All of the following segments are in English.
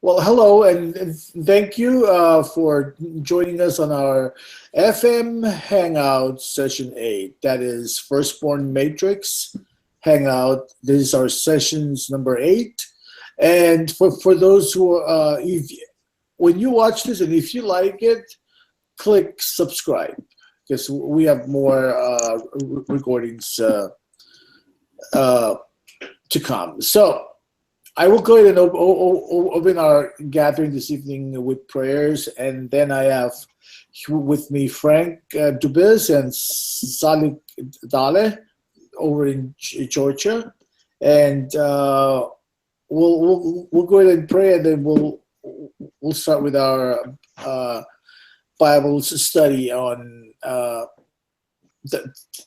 Well, hello, and thank you for joining us on our FM Hangouts Session 8. That is Firstborn Matrix Hangout. This is our sessions number 8. And for those who, when you watch this and if you like it, click subscribe because we have more recordings to come. So, I will go ahead and open our gathering this evening with prayers, and then I have with me Frank Dubis and Salik Dale over in Georgia, and we'll go ahead and pray, and then we'll start with our Bible study on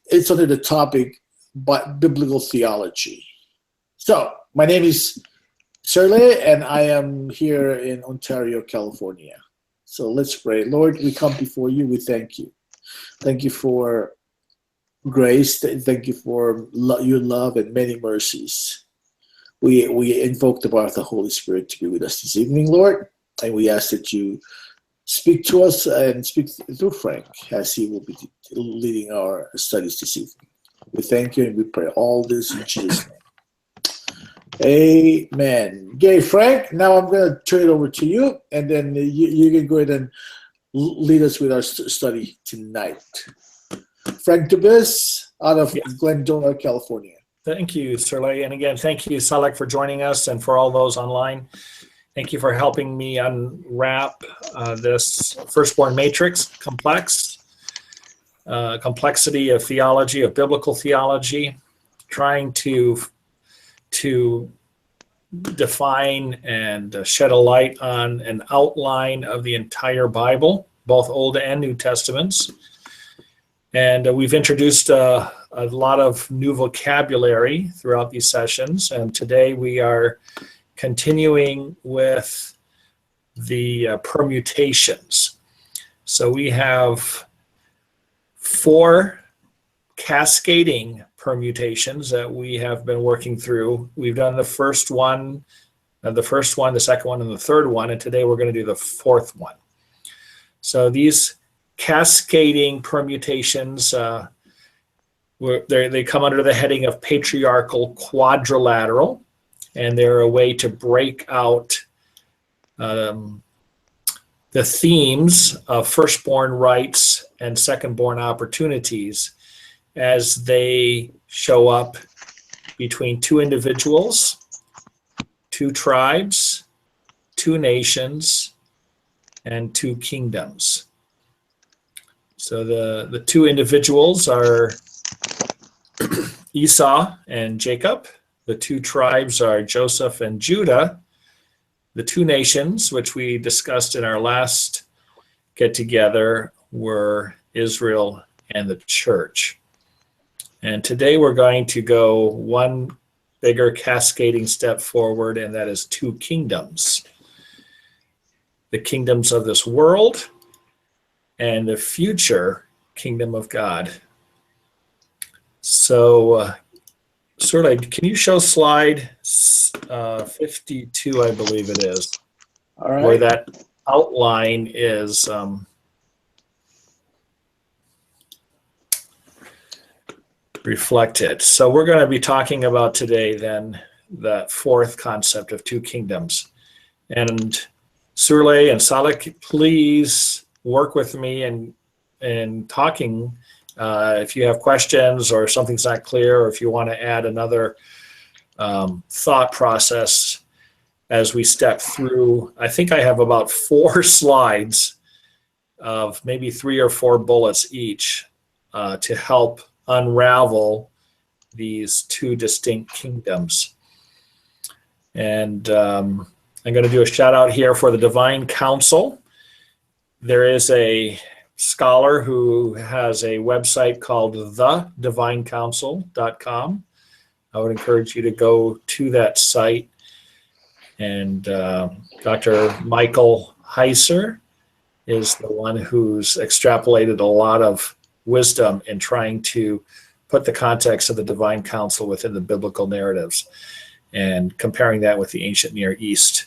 it's under the topic biblical theology. So my name is Shirley, and I am here in Ontario, California. So let's pray. Lord, we come before you. We thank you. Thank you for grace. Thank you for your love and many mercies. We invoke the power of the Holy Spirit to be with us this evening, Lord, and we ask that you speak to us and speak through Frank as he will be leading our studies this evening. We thank you and we pray all this in Jesus' name. Amen. Okay, Frank, now I'm going to turn it over to you, and then you can go ahead and lead us with our study tonight. Frank Dubis out of Glendora, California. Thank you, Sirle. And again, thank you, Salek, for joining us, and for all those online. Thank you for helping me unwrap this Firstborn Matrix complexity of theology, of biblical theology, trying to define and shed a light on an outline of the entire Bible, both Old and New Testaments. And we've introduced a lot of new vocabulary throughout these sessions. And today we are continuing with the permutations. So we have 4 cascading permutations that we have been working through. We've done the first one, the second one, and the third one, and today we're going to do the 4th one. So these cascading permutations, they come under the heading of patriarchal quadrilateral, and they're a way to break out the themes of firstborn rights and secondborn opportunities as they show up between 2 individuals, 2 tribes, 2 nations, and 2 kingdoms. So the 2 individuals are Esau and Jacob. The 2 tribes are Joseph and Judah. The 2 nations, which we discussed in our last get-together, were Israel and the church. And today we're going to go one bigger cascading step forward, and that is 2 kingdoms. The kingdoms of this world and the future kingdom of God. So, Surley, can you show slide 52, I believe it is, All right. where that outline is reflected. So we're going to be talking about today then that 4th concept of 2 kingdoms. And Surley and Salek, please work with me in talking if you have questions or something's not clear, or if you want to add another thought process as we step through. I think I have about 4 slides of maybe 3 or 4 bullets each to help unravel these 2 distinct kingdoms. And I'm going to do a shout out here for the Divine Council. There is a scholar who has a website called thedivinecouncil.com. I would encourage you to go to that site. And Dr. Michael Heiser is the one who's extrapolated a lot of wisdom in trying to put the context of the divine council within the biblical narratives and comparing that with the ancient Near East.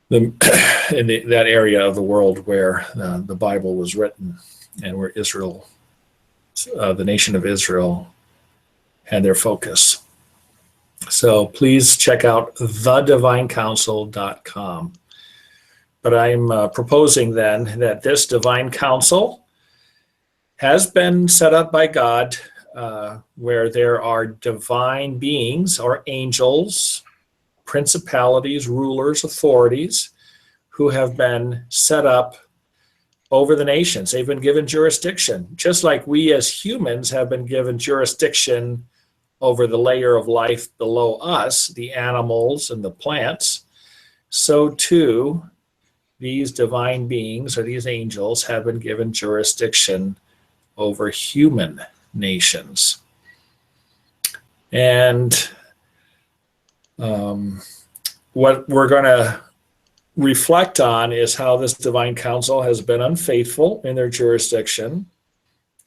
that area of the world where the Bible was written and where Israel, the nation of Israel, had their focus. So please check out thedivinecouncil.com. But I'm proposing then that this divine council has been set up by God, where there are divine beings or angels, principalities, rulers, authorities who have been set up over the nations. They've been given jurisdiction, just like we as humans have been given jurisdiction over the layer of life below us, the animals and the plants. So too, these divine beings or these angels have been given jurisdiction over human nations. And what we're going to reflect on is how this divine council has been unfaithful in their jurisdiction,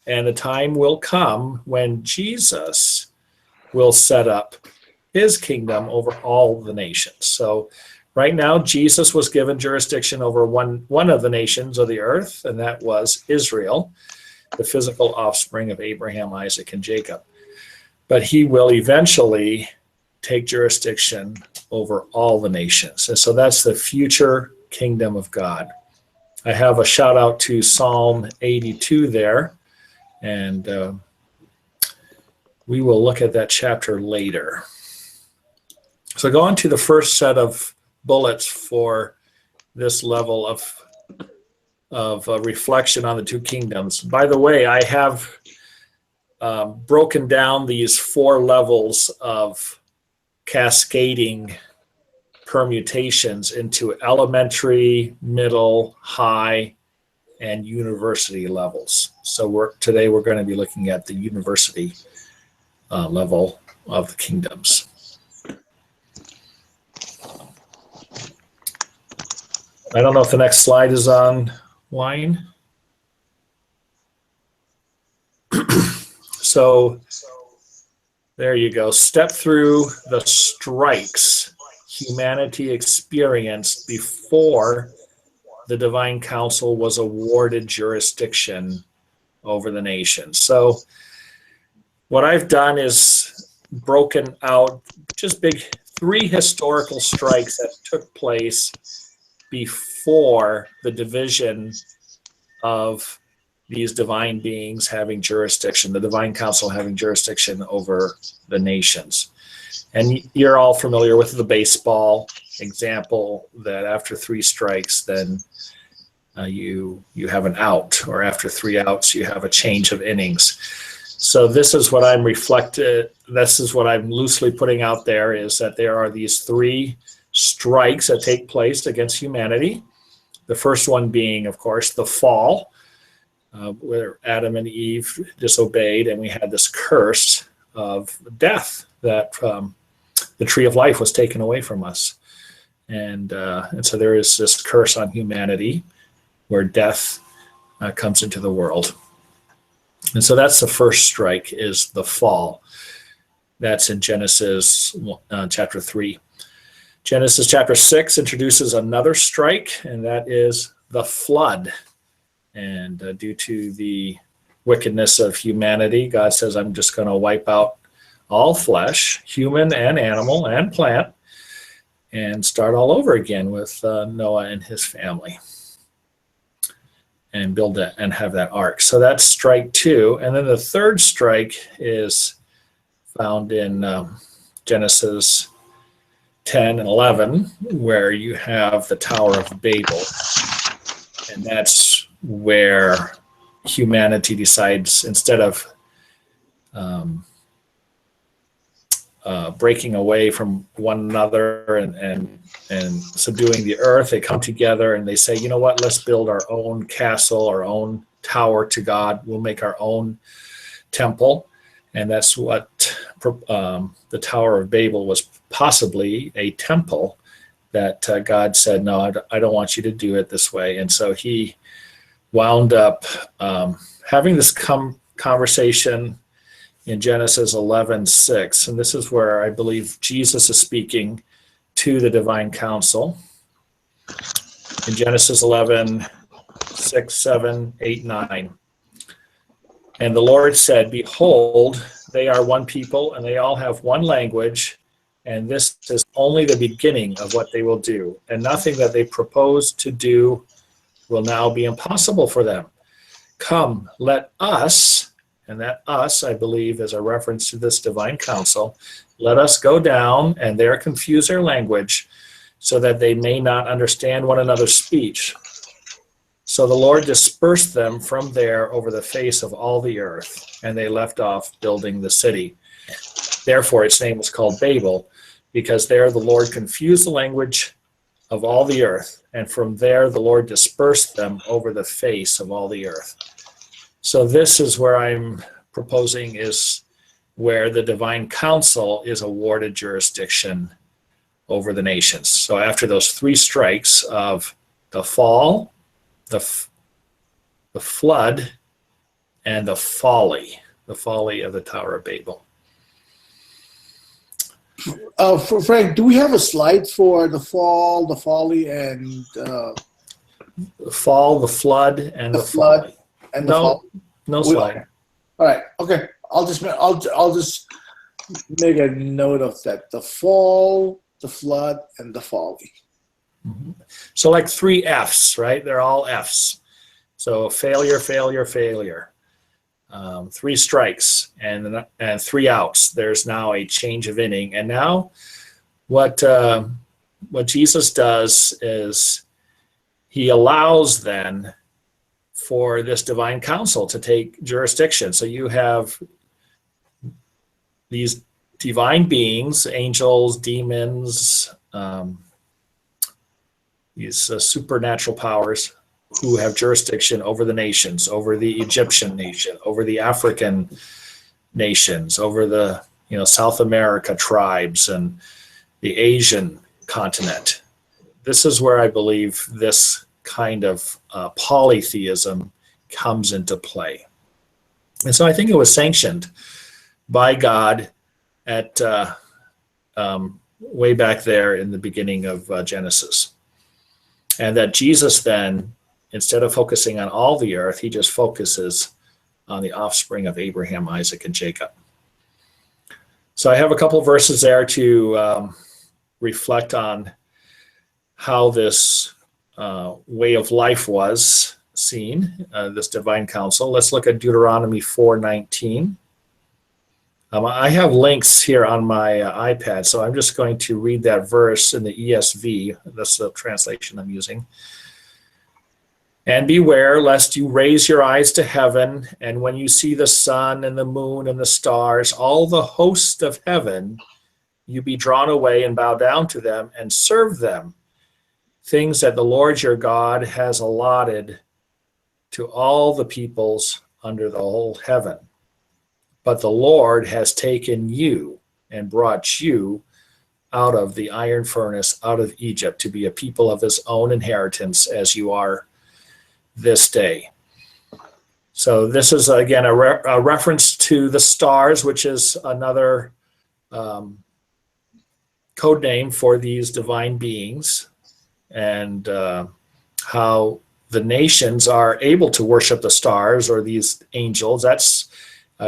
and the time will come when Jesus will set up his kingdom over all the nations. So right now, Jesus was given jurisdiction over one of the nations of the earth, and that was Israel, the physical offspring of Abraham, Isaac, and Jacob. But he will eventually take jurisdiction over all the nations. And so that's the future kingdom of God. I have a shout out to Psalm 82 there, and we will look at that chapter later. So go on to the first set of bullets for this level of reflection on the two kingdoms. By the way, I have broken down these 4 levels of cascading permutations into elementary, middle, high, and university levels. So today we're going to be looking at the university level of the kingdoms. I don't know if the next slide is online. So there you go. Step through the strikes humanity experienced before the divine council was awarded jurisdiction over the nation. So what I've done is broken out just 3 historical strikes that took place before the division of these divine beings having jurisdiction, the divine council having jurisdiction over the nations. And you're all familiar with the baseball example that after 3 strikes, then you have an out, or after 3 outs, you have a change of innings. So this is what I'm loosely putting out there, is that there are these 3 strikes that take place against humanity. The first one being, of course, the fall, where Adam and Eve disobeyed, and we had this curse of death, that the tree of life was taken away from us. And so there is this curse on humanity where death comes into the world. And so that's the first strike, is the fall. That's in Genesis chapter 3. Genesis chapter 6 introduces another strike, and that is the flood. And due to the wickedness of humanity, God says, I'm just going to wipe out all flesh, human and animal and plant, and start all over again with Noah and his family, and build that and have that ark. So that's strike 2. And then the third strike is found in Genesis 10 and 11, where you have the Tower of Babel. And that's where humanity decides, instead of breaking away from one another and subduing the earth, they come together and they say, you know what, let's build our own castle, our own tower to God. We'll make our own temple. And that's what the Tower of Babel was, possibly a temple that God said, no, I don't want you to do it this way. And so he wound up having this conversation in Genesis 11:6. And this is where I believe Jesus is speaking to the divine council. in Genesis 11, 6, 7, 8, 9. And the Lord said, behold, they are one people, and they all have one language, and this is only the beginning of what they will do. And nothing that they propose to do will now be impossible for them. Come, let us, and that us, I believe, is a reference to this divine council, let us go down and there confuse their language so that they may not understand one another's speech. So the Lord dispersed them from there over the face of all the earth, and they left off building the city. Therefore, its name was called Babel, because there the Lord confused the language of all the earth, and from there the Lord dispersed them over the face of all the earth. So this is where I'm proposing is where the divine council is awarded jurisdiction over the nations. So after those three strikes of the fall, the flood, and the folly of the Tower of Babel. For Frank, do we have a slide for the fall, the folly, and the fall, the flood, and the flood folly? and the folly? No slide. All right. Okay. I'll just make a note of that. The fall, the flood, and the folly. Mm-hmm. So like 3 F's, right? They're all F's. So failure, failure, failure. 3 strikes and 3 outs. There's now a change of inning. And now what Jesus does is he allows then for this divine council to take jurisdiction. So you have these divine beings, angels, demons, these supernatural powers who have jurisdiction over the nations, over the Egyptian nation, over the African nations, over the South America tribes and the Asian continent. This is where I believe this kind of polytheism comes into play. And so I think it was sanctioned by God at way back there in the beginning of Genesis. And that Jesus then, instead of focusing on all the earth, he just focuses on the offspring of Abraham, Isaac, and Jacob. So I have a couple verses there to reflect on how this way of life was seen, this divine council. Let's look at Deuteronomy 4:19. I have links here on my iPad, so I'm just going to read that verse in the ESV. That's the translation I'm using. And beware lest you raise your eyes to heaven, and when you see the sun and the moon and the stars, all the host of heaven, you be drawn away and bow down to them and serve them, things that the Lord your God has allotted to all the peoples under the whole heaven. But the Lord has taken you and brought you out of the iron furnace, out of Egypt, to be a people of his own inheritance, as you are this day. So this is, again, a reference to the stars, which is another code name for these divine beings, and how the nations are able to worship the stars or these angels. That's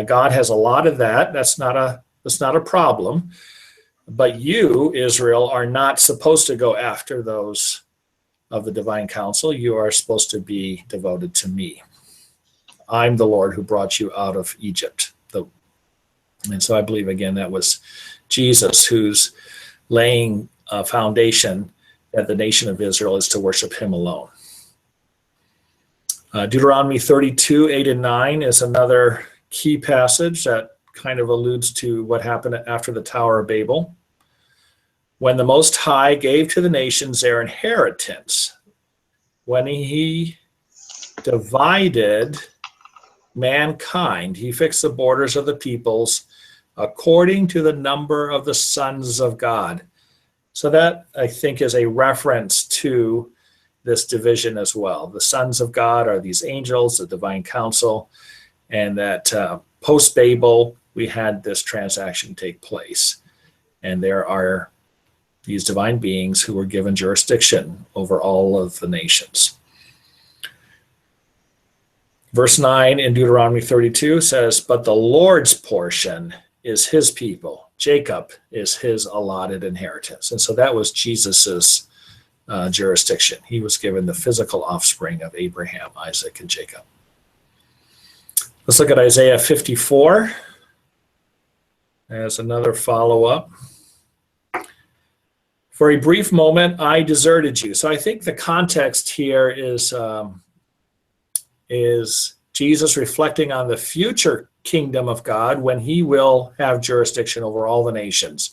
God has allotted that. That's not a problem. But you, Israel, are not supposed to go after those of the divine council. You are supposed to be devoted to me. I'm the Lord who brought you out of Egypt. And so I believe, again, that was Jesus who's laying a foundation that the nation of Israel is to worship him alone. Deuteronomy 32:8 and 9 is another key passage that kind of alludes to what happened after the Tower of Babel. When the Most High gave to the nations their inheritance, when he divided mankind, he fixed the borders of the peoples according to the number of the sons of God. So that, I think, is a reference to this division as well. The sons of God are these angels, the divine council, and that post-Babel, we had this transaction take place. And there are these divine beings who were given jurisdiction over all of the nations. Verse 9 in Deuteronomy 32 says, "But the Lord's portion is his people. Jacob is his allotted inheritance." And so that was Jesus's jurisdiction. He was given the physical offspring of Abraham, Isaac, and Jacob. Let's look at Isaiah 54 as another follow-up. "For a brief moment, I deserted you." So I think the context here is Jesus reflecting on the future kingdom of God when he will have jurisdiction over all the nations.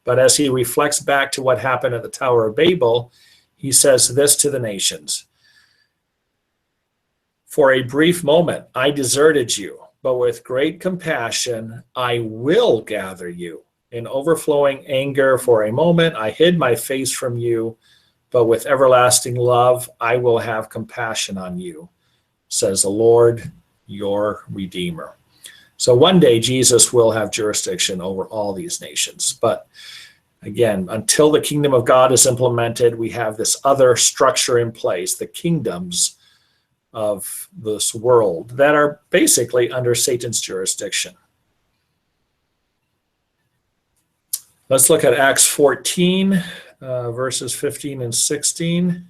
But as he reflects back to what happened at the Tower of Babel, he says this to the nations: "For a brief moment, I deserted you, but with great compassion, I will gather you. In overflowing anger for a moment, I hid my face from you, but with everlasting love, I will have compassion on you, says the Lord, your Redeemer." So one day Jesus will have jurisdiction over all these nations. But again, until the kingdom of God is implemented, we have this other structure in place, the kingdoms of this world that are basically under Satan's jurisdiction. Let's look at Acts 14, verses 15 and 16.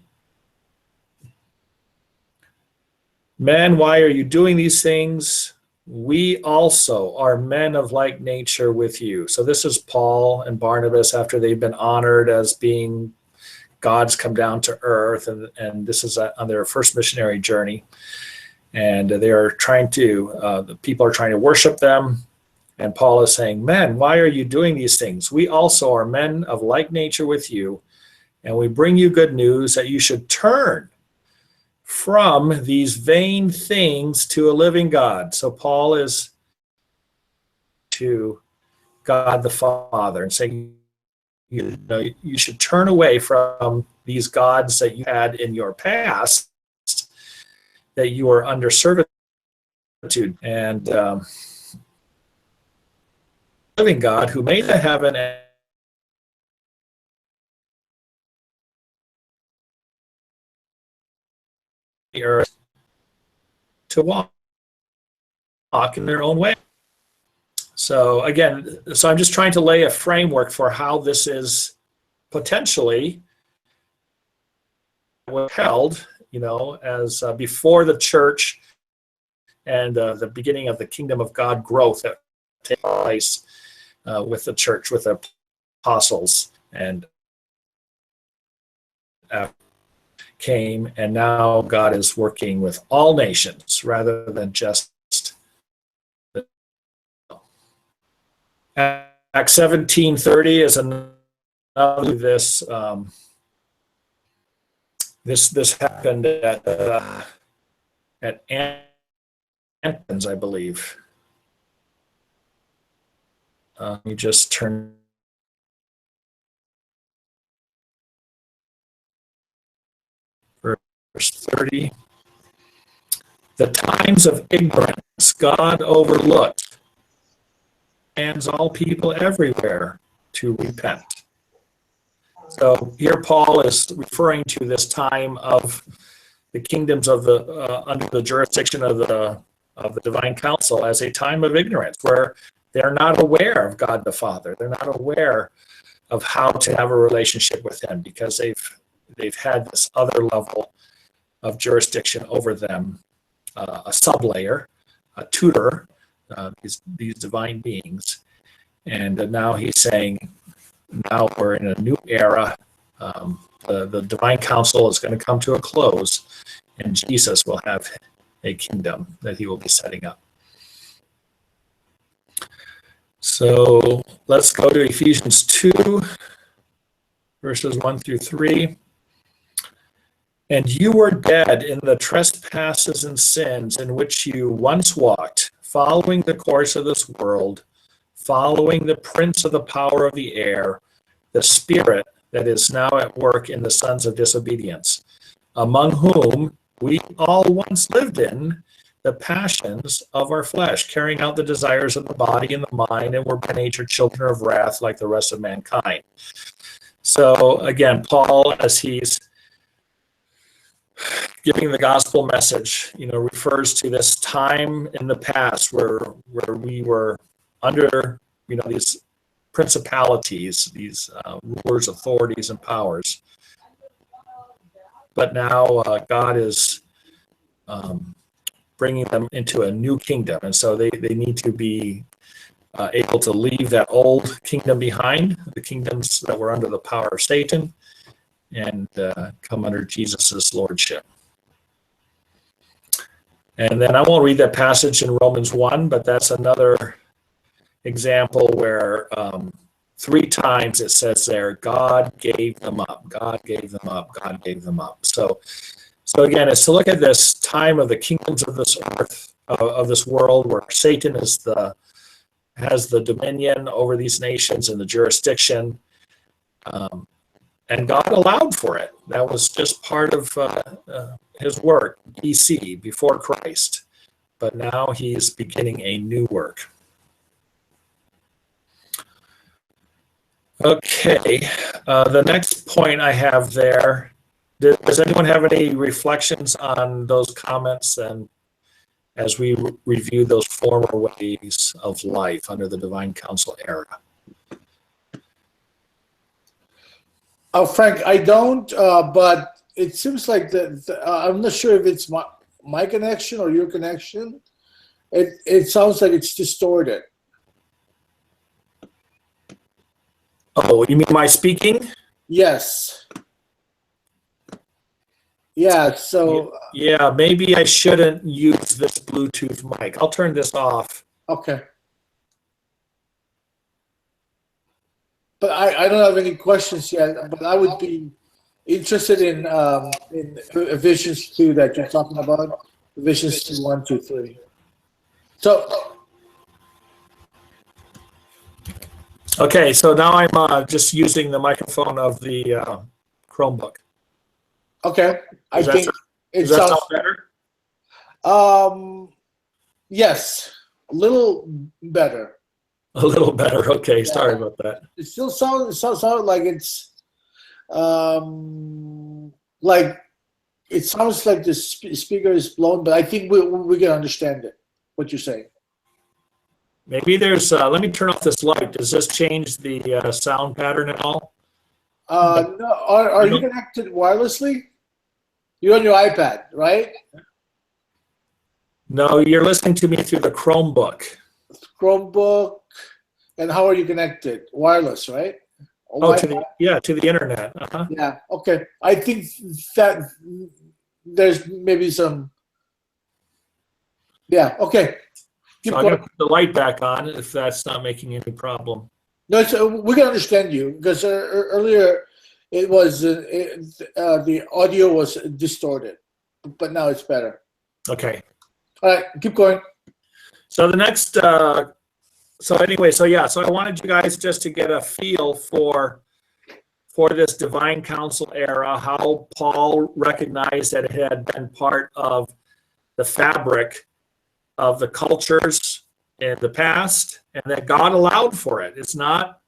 "Men, why are you doing these things? We also are men of like nature with you." So this is Paul and Barnabas after they've been honored as being God's come down to earth, and this is on their first missionary journey. And they are trying to, the people are trying to worship them. And Paul is saying, "Men, why are you doing these things? We also are men of like nature with you, and we bring you good news that you should turn from these vain things to a living God." So Paul is to God the Father and saying, you should turn away from these gods that you had in your past, that you were under servitude, and living God who made the heaven and the earth to walk in their own way. So again, I'm just trying to lay a framework for how this is potentially held, as before the church and the beginning of the kingdom of God growth that takes place with the church, with the apostles, and came, and now God is working with all nations rather than just Acts 17:30 is another. This happened at Athens, I believe. Let me just turn. Verse 30. "The times of ignorance God overlooked, commands all people everywhere to repent." So here Paul is referring to this time of the kingdoms of the under the jurisdiction of the divine council as a time of ignorance, where they're not aware of God the Father. They're not aware of how to have a relationship with him because they've had this other level of jurisdiction over them, a sublayer, a tutor, these divine beings. And now he's saying, now we're in a new era. The divine council is going to come to a close, and Jesus will have a kingdom that he will be setting up. So let's go to Ephesians 2, verses 1 through 3. "And you were dead in the trespasses and sins in which you once walked, following the course of this world, following the prince of the power of the air, the spirit that is now at work in the sons of disobedience, among whom we all once lived in the passions of our flesh, carrying out the desires of the body and the mind, and were by nature children of wrath like the rest of mankind." So again, Paul, as he's giving the gospel message, refers to this time in the past where we were under, these principalities, these rulers, authorities, and powers. But now God is bringing them into a new kingdom, and so they need to be able to leave that old kingdom behind, the kingdoms that were under the power of Satan, and come under Jesus's lordship. And then I won't read that passage in Romans 1, but that's another example where 3 times it says there, God gave them up, God gave them up, God gave them up. So again, it's to look at this time of the kingdoms of this earth, of this world, where Satan has the dominion over these nations and the jurisdiction, and God allowed for it. That was just part of his work, BC, before Christ. But now he's beginning a new work. Okay, the next point I have there, does anyone have any reflections on those comments and as we review those former ways of life under the Divine Council era? Frank, I don't, but it seems like I'm not sure if it's my connection or your connection. It sounds like it's distorted. Oh, you mean my speaking? Yes. Yeah, so... Yeah, maybe I shouldn't use this Bluetooth mic. I'll turn this off. Okay. But I don't have any questions yet, but I would be interested in Ephesians 2 that you're talking about. Ephesians 2, 1, 2, 3. So... Okay, so now I'm just using the microphone of the Chromebook. Okay, I think it sounds sounds better. Yes, a little better. A little better. Okay, Yeah. Sorry about that. It still sounds like it's like it sounds like the speaker is blown, but I think we can understand it. What you're saying. Maybe there's. Let me turn off this light. Does this change the sound pattern at all? No, are you connected wirelessly? You're on your iPad, right? No, you're listening to me through the Chromebook. Chromebook. And how are you connected? Wireless, right? Oh, to the internet. Uh-huh. Yeah. Okay. I think that there's maybe some. Yeah. Okay. So I'm going to put the light back on if that's not making any problem. No, we can understand you because earlier it was the audio was distorted, but now it's better. Okay. All right, keep going. So the next. So I wanted you guys just to get a feel for this Divine Council era, how Paul recognized that it had been part of the fabric of the cultures in the past, and that God allowed for it. It's not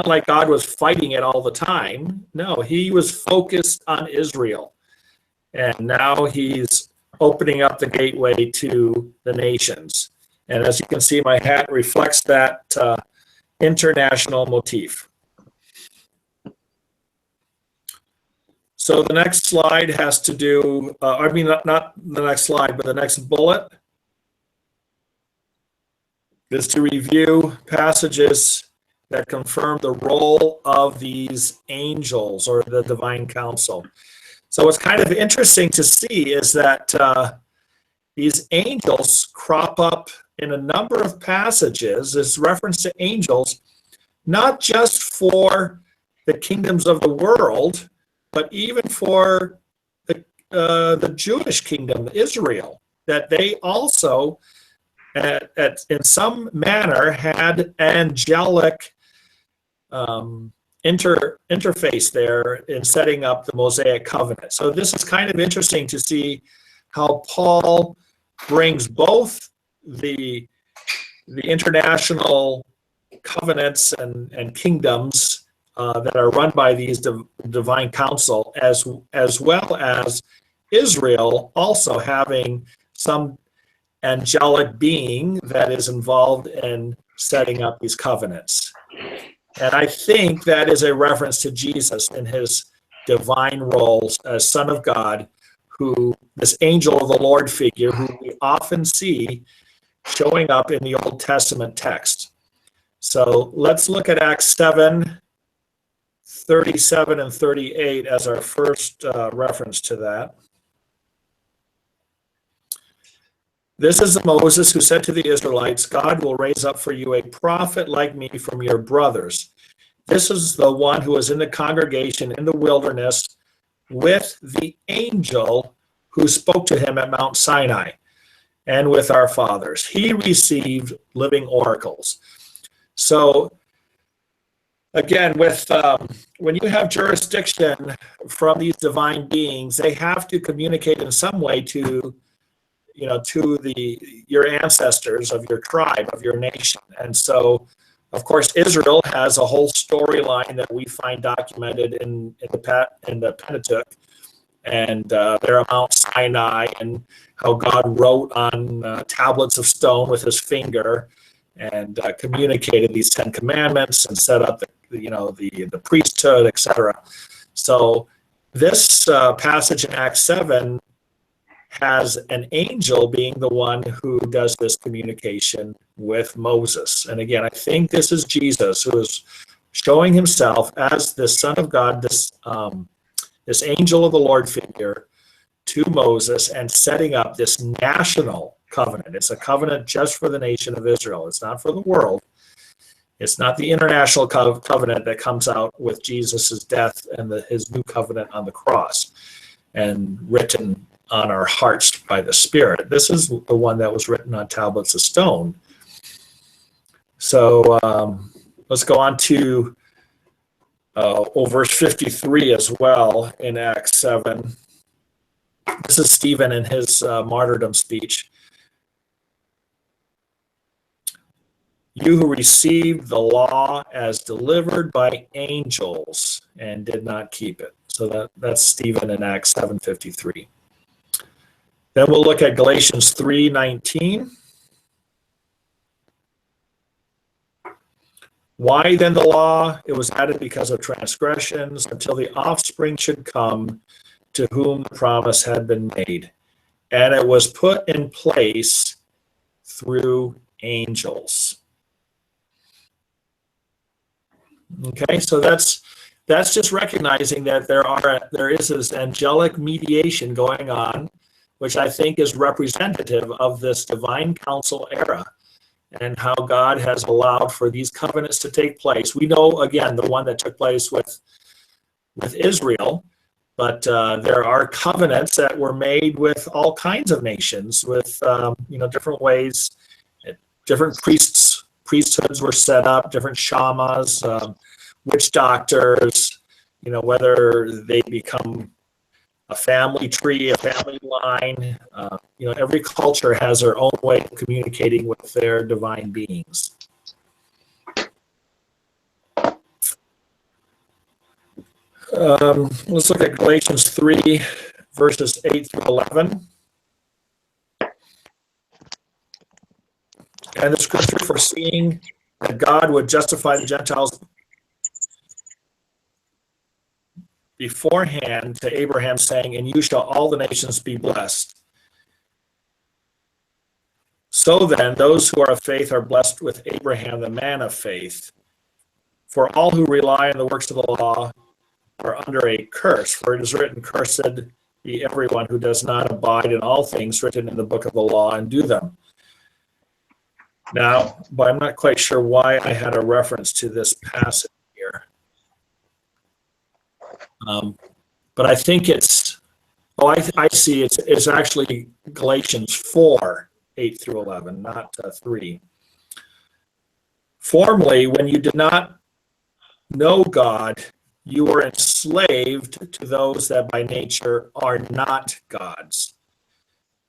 like God was fighting it all the time. No, he was focused on Israel. And now he's opening up the gateway to the nations. And as you can see, my hat reflects that international motif. So the next slide has to do, not the next slide, but the next bullet is to review passages that confirm the role of these angels or the Divine Council. So what's kind of interesting to see is that these angels crop up in a number of passages as reference to angels, not just for the kingdoms of the world, but even for the Jewish kingdom, Israel, that they also, in some manner, had angelic interface there in setting up the Mosaic covenant. So this is kind of interesting to see how Paul brings both the international covenants and kingdoms that are run by these divine council, as well as Israel also having some angelic being that is involved in setting up these covenants. And I think that is a reference to Jesus in his divine roles as Son of God, who this angel of the Lord figure, who we often see showing up in the Old Testament text. So let's look at Acts 7, 37 and 38 as our first reference to that. This is Moses who said to the Israelites, God will raise up for you a prophet like me from your brothers. This is the one who was in the congregation in the wilderness with the angel who spoke to him at Mount Sinai and with our fathers. He received living oracles. So again, with when you have jurisdiction from these divine beings, they have to communicate in some way to your ancestors of your tribe, of your nation. And so, of course, Israel has a whole storyline that we find documented in the Pentateuch, and they're at Mount Sinai, and how God wrote on tablets of stone with his finger, and communicated these 10 commandments and set up the priesthood, etc. So this passage in Acts 7 has an angel being the one who does this communication with Moses. And again, I think this is Jesus who is showing himself as the Son of God, this angel of the Lord figure to Moses, and setting up this national covenant. It's a covenant just for the nation of Israel. It's not for the world. It's not the international covenant that comes out with Jesus' death and his new covenant on the cross and written on our hearts by the Spirit. This is the one that was written on tablets of stone. So let's go on to verse 53 as well in Acts 7. This is Stephen in his martyrdom speech. You who received the law as delivered by angels and did not keep it. So that's Stephen in Acts 7:53. Then we'll look at Galatians 3:19. Why then the law? It was added because of transgressions, until the offspring should come to whom the promise had been made. And it was put in place through angels. Okay, so that's just recognizing that there is this angelic mediation going on, which I think is representative of this divine council era and how God has allowed for these covenants to take place. We know, again, the one that took place with Israel, but there are covenants that were made with all kinds of nations, with different ways. Different priesthoods were set up, different shamas, witch doctors, whether they become a family tree, a family line. Every culture has their own way of communicating with their divine beings. Let's look at Galatians 3, verses 8 through 11. And the scripture, foreseeing that God would justify the Gentiles beforehand to Abraham, saying, "In you shall all the nations be blessed." So then, those who are of faith are blessed with Abraham, the man of faith. For all who rely on the works of the law are under a curse. For it is written, "Cursed be everyone who does not abide in all things written in the book of the law and do them." Now, but I'm not quite sure why I had a reference to this passage here. But I think I see it's actually Galatians 4, 8 through 11, not 3. Formerly, when you did not know God, you were enslaved to those that by nature are not God's.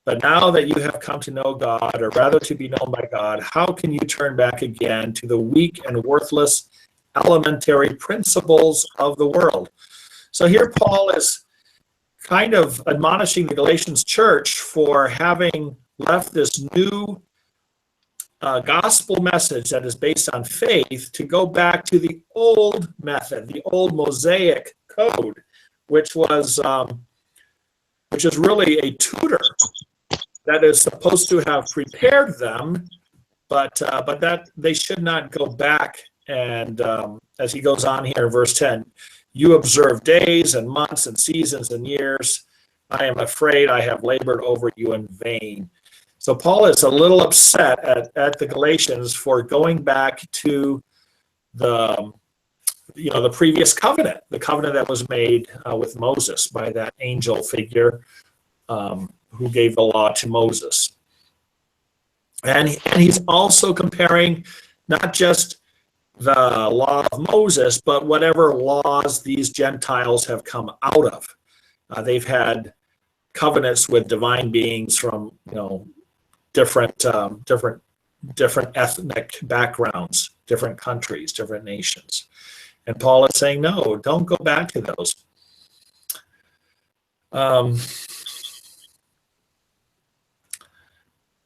But now that you have come to know God, or rather to be known by God, how can you turn back again to the weak and worthless elementary principles of the world. So here Paul is kind of admonishing the Galatians church for having left this new gospel message that is based on faith to go back to the old method, the old Mosaic code, which is really a tutor that is supposed to have prepared them, but that they should not go back. And as he goes on here in verse 10, you observe days and months and seasons and years. I am afraid I have labored over you in vain. So Paul is a little upset at the Galatians for going back to the previous covenant, the covenant that was made with Moses by that angel figure who gave the law to Moses. And he's also comparing not just the law of Moses, but whatever laws these Gentiles have come out of. They've had covenants with divine beings from different ethnic backgrounds, different countries, different nations. And Paul is saying, no, don't go back to those.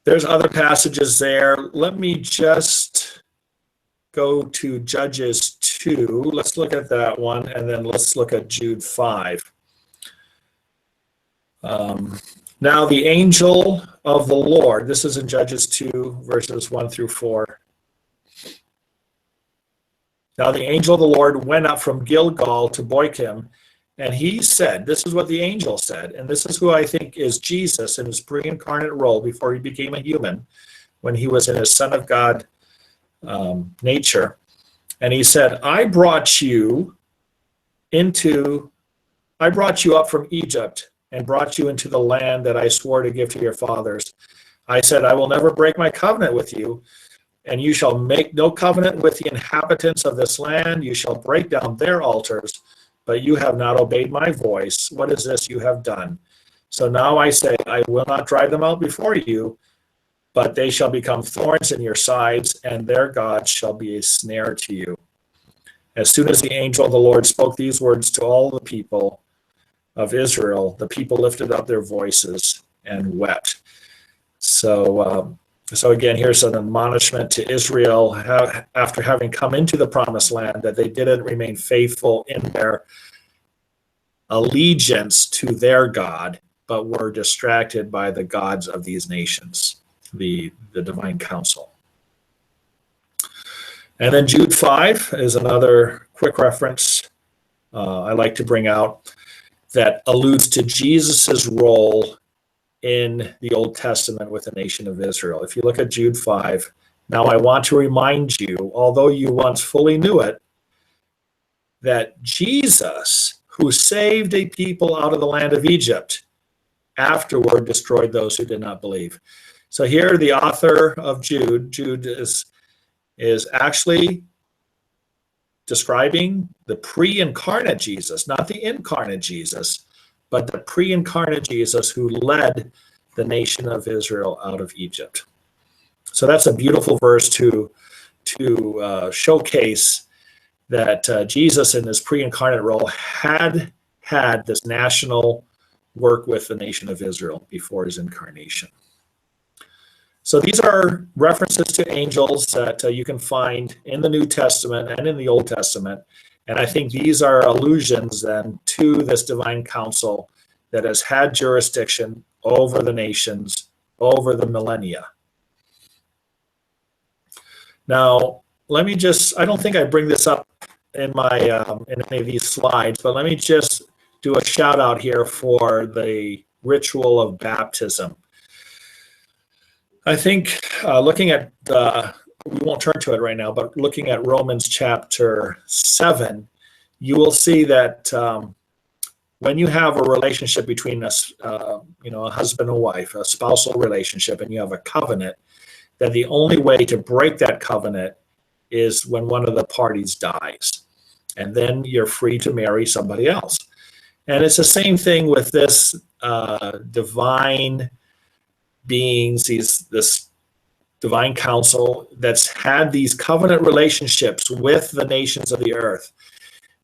There's other passages there. Let me just go to Judges 2. Let's look at that one, and then let's look at Jude 5. Now the angel of the Lord, this is in Judges 2, verses 1 through 4. Now the angel of the Lord went up from Gilgal to Bochim, and he said, this is what the angel said, and this is who I think is Jesus in his pre-incarnate role before he became a human, when he was in his Son of God nature. And he said, I brought you up from Egypt and brought you into the land that I swore to give to your fathers. I said, I will never break my covenant with you, and you shall make no covenant with the inhabitants of this land. You shall break down their altars, but you have not obeyed my voice. What is this you have done? So now I say, I will not drive them out before you, but they shall become thorns in your sides, and their God shall be a snare to you. As soon as the angel of the Lord spoke these words to all the people of Israel, the people lifted up their voices and wept. So again, here's an admonishment to Israel after having come into the promised land, that they didn't remain faithful in their allegiance to their God, but were distracted by the gods of these nations, the divine council. And then Jude 5 is another quick reference I like to bring out that alludes to Jesus's role in the Old Testament with the nation of Israel. If you look at Jude 5, now I want to remind you, although you once fully knew it, that Jesus, who saved a people out of the land of Egypt, afterward destroyed those who did not believe. So here the author of Jude is actually describing the pre-incarnate Jesus, not the incarnate Jesus, but the pre-incarnate Jesus who led the nation of Israel out of Egypt. So that's a beautiful verse to showcase that Jesus in his pre-incarnate role had this national work with the nation of Israel before his incarnation. So these are references to angels that you can find in the New Testament and in the Old Testament. And I think these are allusions then to this divine council that has had jurisdiction over the nations, over the millennia. Now, let me I don't think I bring this up in my in any of these slides, but let me just do a shout out here for the ritual of baptism. I think looking at we won't turn to it right now, but looking at Romans chapter 7, you will see that when you have a relationship between a husband and wife, a spousal relationship, and you have a covenant, that the only way to break that covenant is when one of the parties dies. And then you're free to marry somebody else. And it's the same thing with this divine beings, this divine council that's had these covenant relationships with the nations of the earth,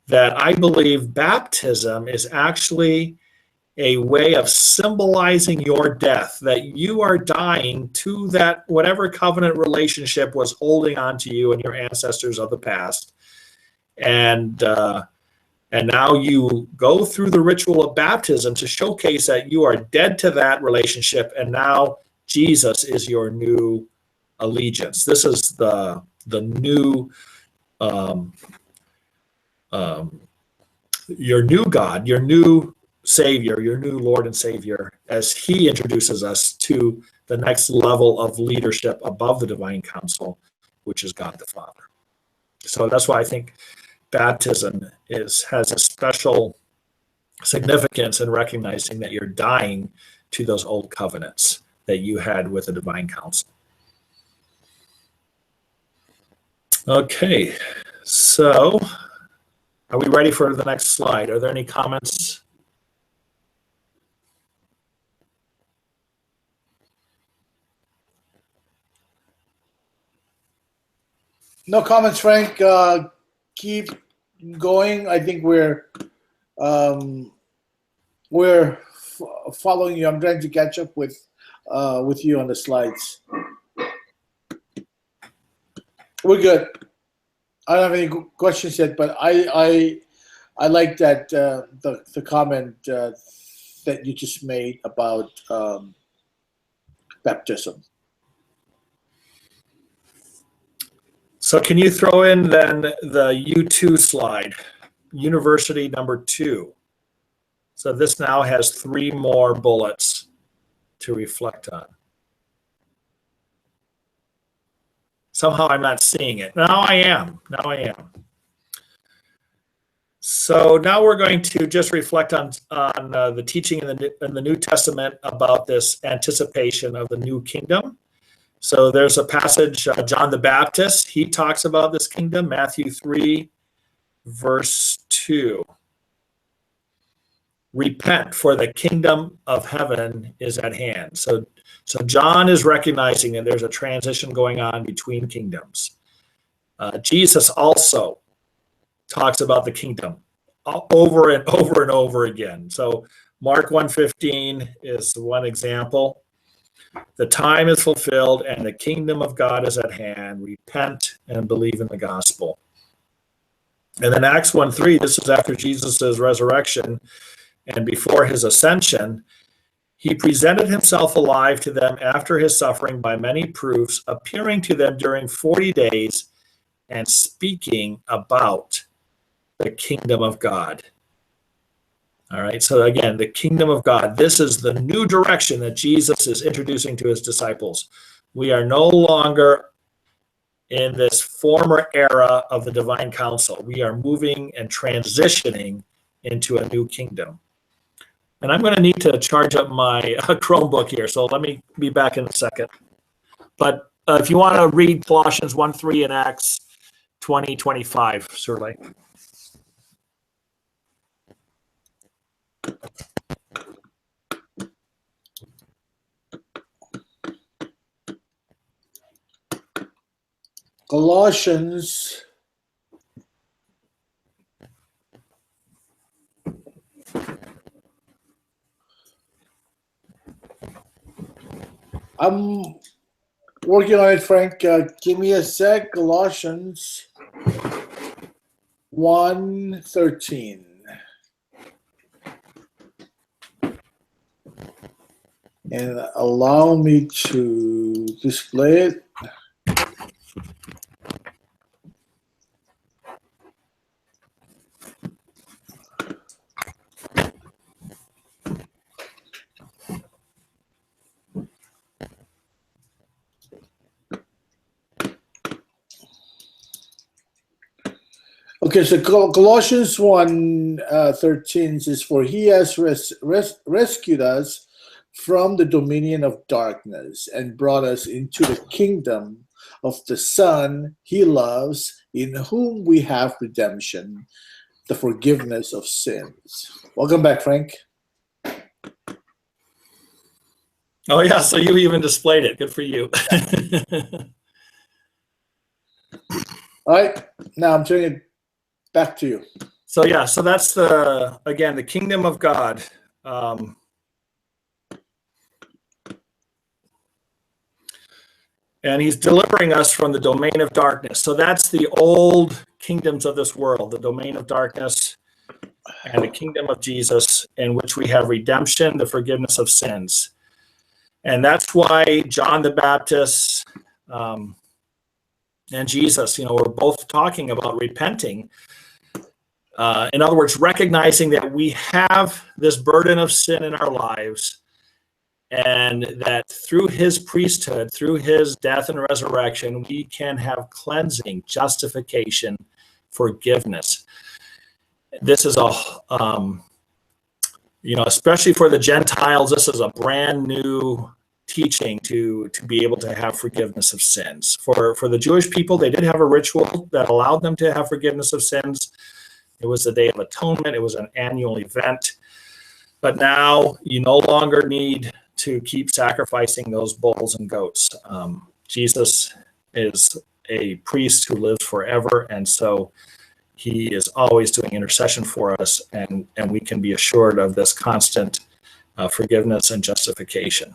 that I believe baptism is actually a way of symbolizing your death, that you are dying to that whatever covenant relationship was holding on to you and your ancestors of the past. And now you go through the ritual of baptism to showcase that you are dead to that relationship, and now Jesus is your new allegiance. This is the new your new God, your new Savior, your new Lord and Savior, as He introduces us to the next level of leadership above the divine council, which is God the Father. So that's why I think baptism has a special significance in recognizing that you're dying to those old covenants that you had with the divine council. Okay, so are we ready for the next slide? Are there any comments? No comments, Frank. Keep going. I think we're following you. I'm trying to catch up with you on the slides. We're good. I don't have any questions yet, but I like that the comment that you just made about baptism. So can you throw in then the U2 slide, University number 2? So this now has 3 more bullets to reflect on. Somehow I'm not seeing it. Now I am. So now we're going to just reflect on the teaching in the New Testament about this anticipation of the new kingdom. So there's a passage, John the Baptist, he talks about this kingdom, Matthew 3, verse 2. Repent, for the kingdom of heaven is at hand. So John is recognizing that there's a transition going on between kingdoms. Jesus also talks about the kingdom over and over and over again. So Mark 1:15 is one example. The time is fulfilled and the kingdom of God is at hand. Repent and believe in the gospel. And then Acts 1:3, this is after Jesus' resurrection and before his ascension. He presented himself alive to them after his suffering by many proofs, appearing to them during 40 days and speaking about the kingdom of God. All right, so again, the kingdom of God. This is the new direction that Jesus is introducing to his disciples. We are no longer in this former era of the divine council. We are moving and transitioning into a new kingdom. And I'm going to need to charge up my Chromebook here, so let me be back in a second. But if you want to read Colossians 1:3 and Acts 20:25, certainly. Colossians I'm working on it, Frank. Give me a sec. Colossians 1:13. And allow me to display it. Okay, so Colossians 1:13 says, "For he has rescued us from the dominion of darkness and brought us into the kingdom of the Son he loves, in whom we have redemption, the forgiveness of sins." Welcome back, Frank. Oh yeah, so you even displayed it. Good for you. All right, now I'm turning it back to you. So yeah, so that's again the kingdom of God. Um, and he's delivering us from the domain of darkness. So that's the old kingdoms of this world, the domain of darkness and the kingdom of Jesus, in which we have redemption, the forgiveness of sins. And that's why John the Baptist and Jesus, we're both talking about repenting. In other words, recognizing that we have this burden of sin in our lives, and that through his priesthood, through his death and resurrection, we can have cleansing, justification, forgiveness. This is especially for the Gentiles, this is a brand new teaching to be able to have forgiveness of sins. For the Jewish people, they did have a ritual that allowed them to have forgiveness of sins. It was the Day of Atonement. It was an annual event. But now you no longer need to keep sacrificing those bulls and goats. Jesus is a priest who lives forever, and so he is always doing intercession for us, and we can be assured of this constant forgiveness and justification.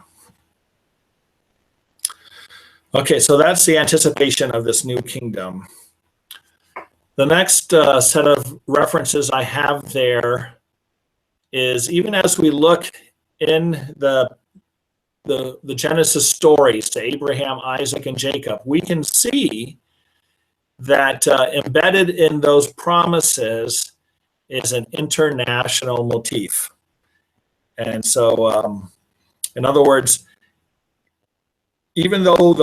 Okay, so that's the anticipation of this new kingdom. The next set of references I have there is, even as we look in the Genesis stories to Abraham, Isaac, and Jacob, we can see that embedded in those promises is an international motif. And so, in other words, even though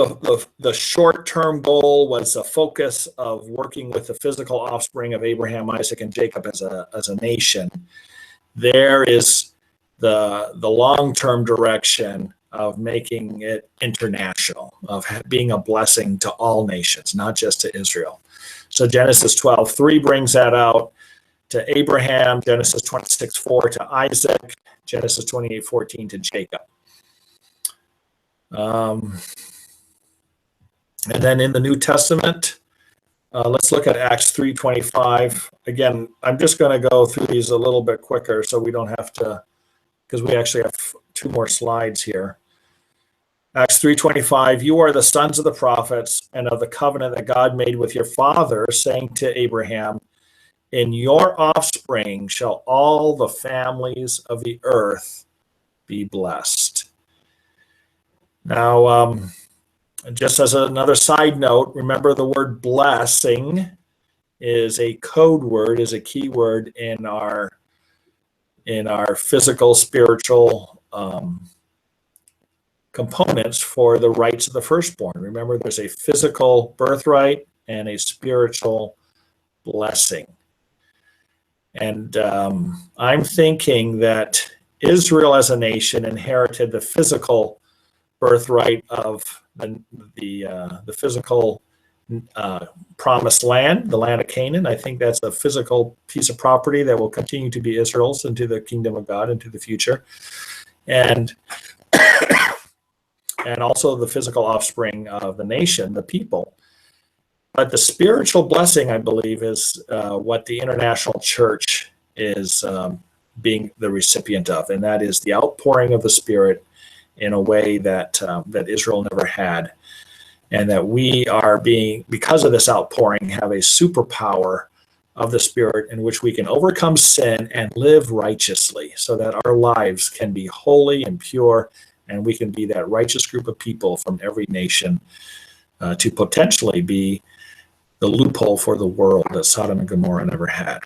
the short-term goal was the focus of working with the physical offspring of Abraham, Isaac, and Jacob as a nation, there is the long-term direction of making it international, of being a blessing to all nations, not just to Israel. So Genesis 12:3 brings that out to Abraham, Genesis 26:4 to Isaac, Genesis 28:14 to Jacob. And then in the New Testament, let's look at Acts 3:25. Again, I'm just going to go through these a little bit quicker so we don't have to, because we actually have 2 more slides here. Acts 3:25, you are the sons of the prophets and of the covenant that God made with your father, saying to Abraham, in your offspring shall all the families of the earth be blessed. Now, just as another side note, remember the word blessing is a code word, is a key word in our physical, spiritual components for the rights of the firstborn. Remember, there's a physical birthright and a spiritual blessing. And I'm thinking that Israel as a nation inherited the physical birthright of the physical promised land, the land of Canaan. I think that's a physical piece of property that will continue to be Israel's into the kingdom of God into the future. And and also the physical offspring of the nation, the people. But the spiritual blessing, I believe, is what the international church is being the recipient of, and that is the outpouring of the Spirit in a way that Israel never had, and that we are being, because of this outpouring, have a superpower of the Spirit in which we can overcome sin and live righteously, so that our lives can be holy and pure, and we can be that righteous group of people from every nation to potentially be the loophole for the world that Sodom and Gomorrah never had.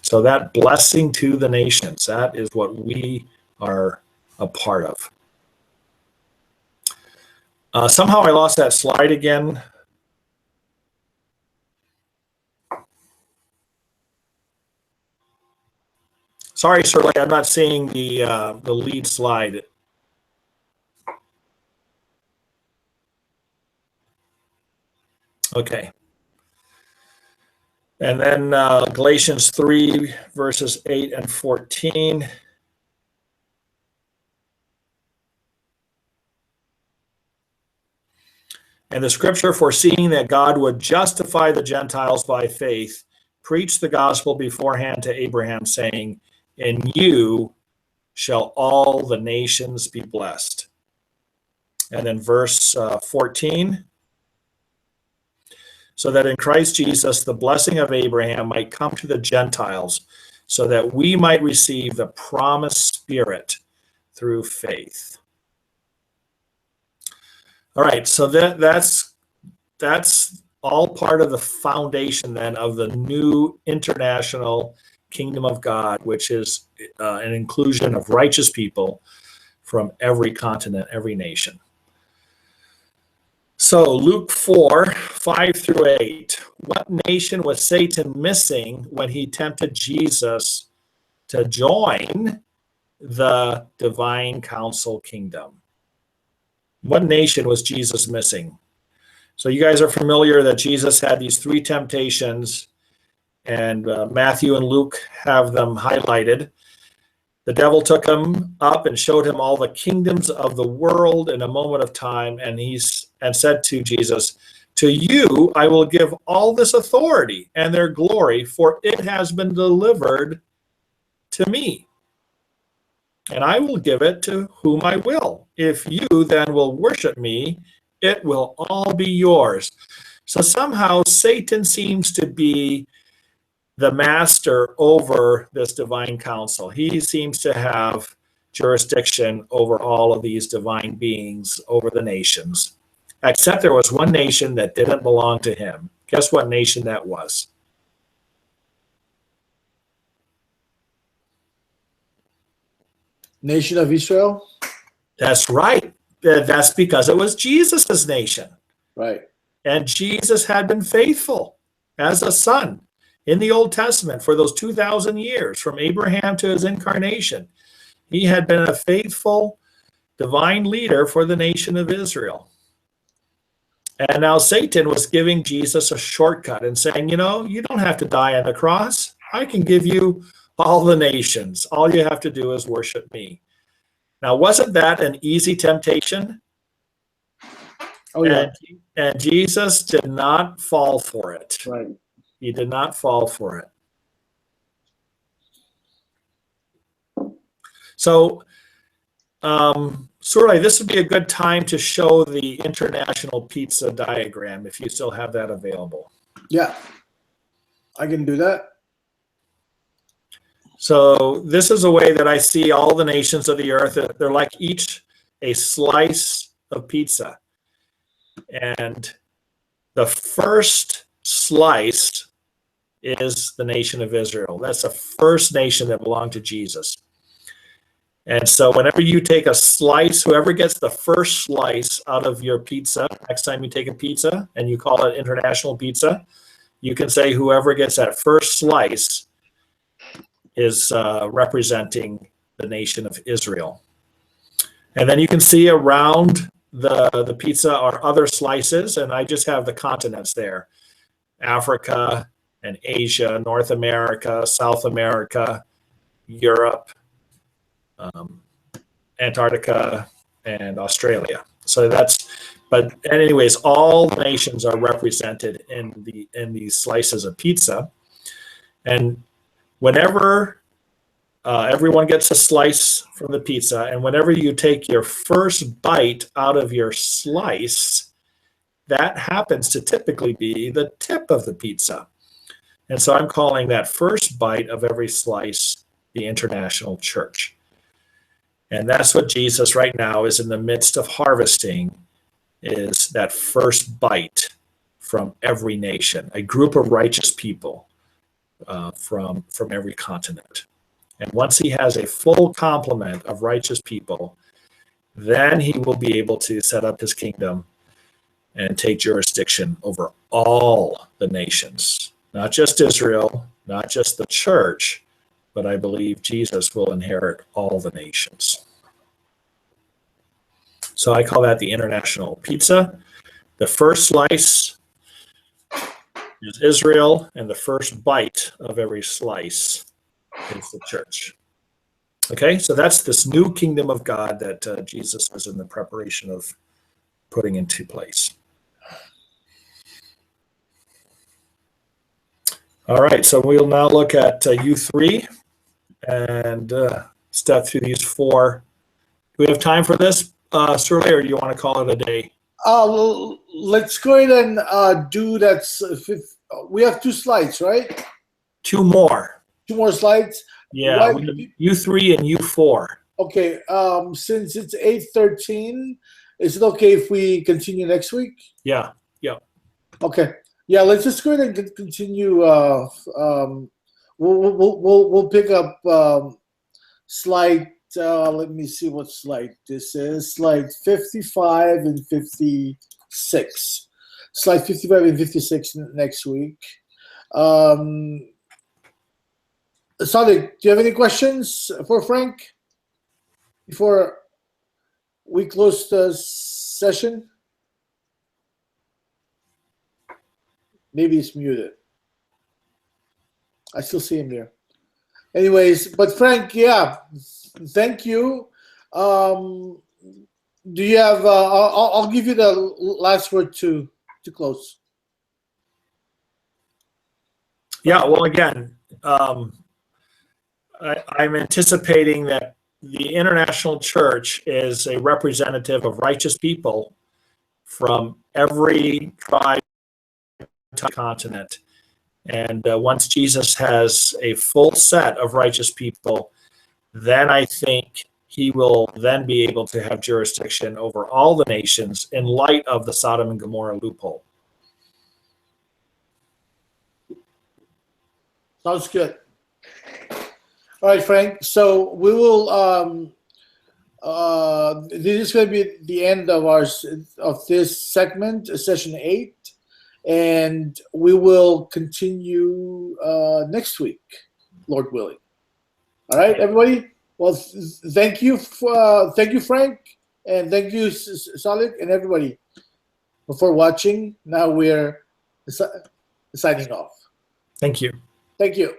So that blessing to the nations, that is what we are a part of. Somehow I lost that slide again. Sorry, Shirley, I'm not seeing the lead slide. Okay. And then Galatians 3, verses 8 and 14. And the scripture, foreseeing that God would justify the Gentiles by faith, preached the gospel beforehand to Abraham, saying, in you shall all the nations be blessed. And then verse 14, so that in Christ Jesus the blessing of Abraham might come to the Gentiles, so that we might receive the promised Spirit through faith. All right, so that's all part of the foundation then of the new international kingdom of God, which is an inclusion of righteous people from every continent, every nation. So Luke 4, 5 through 8. What nation was Satan missing when he tempted Jesus to join the divine council kingdom? What nation was Jesus missing? So you guys are familiar that Jesus had these three temptations, and Matthew and Luke have them highlighted. The devil took him up and showed him all the kingdoms of the world in a moment of time, and said to Jesus, to you I will give all this authority and their glory, for it has been delivered to me, and I will give it to whom I will. If you then will worship me, it will all be yours. So somehow Satan seems to be the master over this divine council. He seems to have jurisdiction over all of these divine beings, over the nations. Except there was one nation that didn't belong to him. Guess what nation that was? Nation of Israel? That's right. That's because it was Jesus's nation. Right. And Jesus had been faithful as a son in the Old Testament for those 2,000 years, from Abraham to his incarnation. He had been a faithful divine leader for the nation of Israel. And now Satan was giving Jesus a shortcut and saying, you know, you don't have to die on the cross. I can give you all the nations. All you have to do is worship me. Now, wasn't that an easy temptation? Oh, yeah. And Jesus did not fall for it. Right. He did not fall for it. So, Surely this would be a good time to show the international pizza diagram if you still have that available. Yeah, I can do that. So this is a way that I see all the nations of the earth. They're like each a slice of pizza. And the first slice is the nation of Israel. That's the first nation that belonged to Jesus. And so whenever you take a slice, whoever gets the first slice out of your pizza, next time you take a pizza and you call it international pizza, you can say whoever gets that first slice is representing the nation of Israel. And then you can see around the pizza are other slices, and I just have the continents there. Africa and Asia, North America, South America, Europe, Antarctica, and Australia. So but anyways, all nations are represented in these slices of pizza. And whenever everyone gets a slice from the pizza, and whenever you take your first bite out of your slice, that happens to typically be the tip of the pizza. And so I'm calling that first bite of every slice the international church. And that's what Jesus right now is in the midst of harvesting, is that first bite from every nation, a group of righteous people from every continent. And once he has a full complement of righteous people, then he will be able to set up his kingdom and take jurisdiction over all the nations, not just Israel, not just the church, but I believe Jesus will inherit all the nations. So I call that the international pizza. The first slice is Israel, and the first bite of every slice is the church. Okay, so that's this new kingdom of God that Jesus is in the preparation of putting into place. All right, so we'll now look at U3 and step through these 4. Do we have time for this, Surley, or do you want to call it a day? Let's go ahead and do that. We have 2 slides, right? 2 more. 2 more slides. Yeah, we have U3 and U4. Okay. Since it's 8:13, is it okay if we continue next week? Yeah. Okay. Yeah. Let's just go ahead and continue. We'll pick up slide. Let me see what slide this is. Slide 55 and 56. Slide 55 and 56 next week. Sadiq, do you have any questions for Frank before we close the session? Maybe it's muted. I still see him here. Anyways, but Frank, yeah, thank you. Do you have? I'll give you the last word to close. Yeah. Well, again, I'm anticipating that the international church is a representative of righteous people from every tribe, continent. And once Jesus has a full set of righteous people, then I think he will then be able to have jurisdiction over all the nations in light of the Sodom and Gomorrah loophole. Sounds good. All right, Frank. So we will. This is going to be the end of this segment, session 8. And we will continue next week, Lord willing. All right, everybody. Well, thank you, Frank, and thank you, Salik, and everybody for watching. Now we're signing off. Thank you. Thank you.